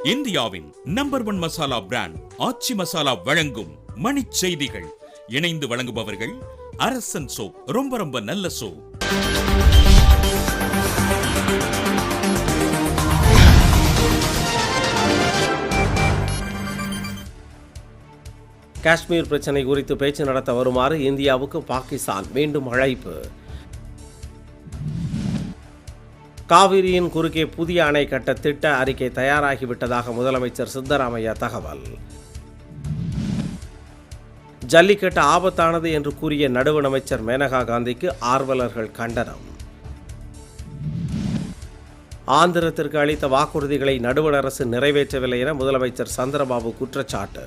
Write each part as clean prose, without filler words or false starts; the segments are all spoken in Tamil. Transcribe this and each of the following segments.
இந்தியாவின் நம்பர் 1 மசாலா பிராண்ட் ஆச்சி மசாலா வழங்கும் மணிச் செய்திகள். இணைந்து வழங்குபவர்கள் அரசன் சோப். ரொம்ப ரொம்ப நல்ல சோப். காஷ்மீர் பிரச்சினை குறித்து பேச்சு நடத்த வருமாறு இந்தியாவுக்கு பாகிஸ்தான் மீண்டும் அழைப்பு. காவிரியின் குறுக்கே புதிய அணை கட்ட திட்ட அறிக்கை தயாராகிவிட்டதாக முதலமைச்சர் சித்தராமையா தகவல். ஜல்லிக்கட்டு ஆபத்தானது என்று கூறிய நடுவண் அமைச்சர் மேனகா காந்திக்கு ஆர்வலர்கள் கண்டனம். ஆந்திரத்திற்கு அளித்த வாக்குறுதிகளை நடுவண் அரசு நிறைவேற்றவில்லை என முதலமைச்சர் சந்திரபாபு குற்றச்சாட்டு.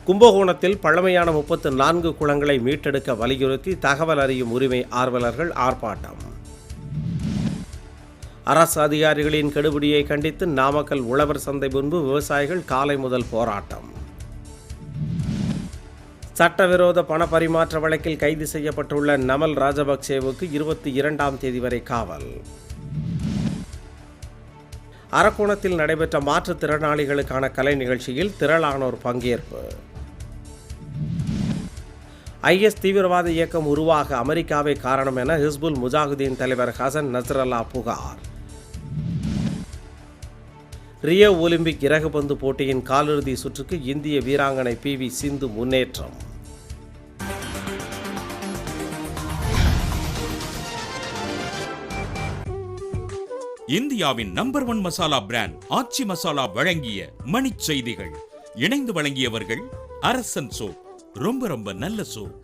கும்பகோணத்தில் பழமையான 34 குளங்களை மீட்டெடுக்க வலியுறுத்தி தகவல் அறியும் உரிமை ஆர்வலர்கள் ஆர்ப்பாட்டம். அரசு அதிகாரிகளின் கெடுபிடியை கண்டித்து நாமக்கல் உழவர் சந்தை முன்பு விவசாயிகள் காலை முதல் போராட்டம். சட்டவிரோத பண பரிமாற்ற வழக்கில் கைது செய்யப்பட்டுள்ள நமல் ராஜபக்சேவுக்கு 22ஆம் தேதி வரை காவல். அரக்கோணத்தில் நடைபெற்ற மாற்றுத்திறனாளிகளுக்கான கலை நிகழ்ச்சியில் திரளானோர் பங்கேற்பு. IS தீவிரவாத இயக்கம் உருவாக அமெரிக்காவே காரணம் என ஹிஸ்புல் முஜாஹிதீன் தலைவர் ஹசன் நஸ்ரல்லா புகார். ரியோ ஒலிம்பிக் இறகுபந்து போட்டியின் காலிறுதி சுற்றுக்கு இந்திய வீராங்கனை PV சிந்து முன்னேற்றம். இந்தியாவின் நம்பர் 1 மசாலா பிராண்ட் ஆச்சி மசாலா வழங்கிய மணிச் செய்திகள். இணைந்து வழங்கியவர்கள் அரசன் சோப். ரொம்ப ரொம்ப நல்ல சோப்.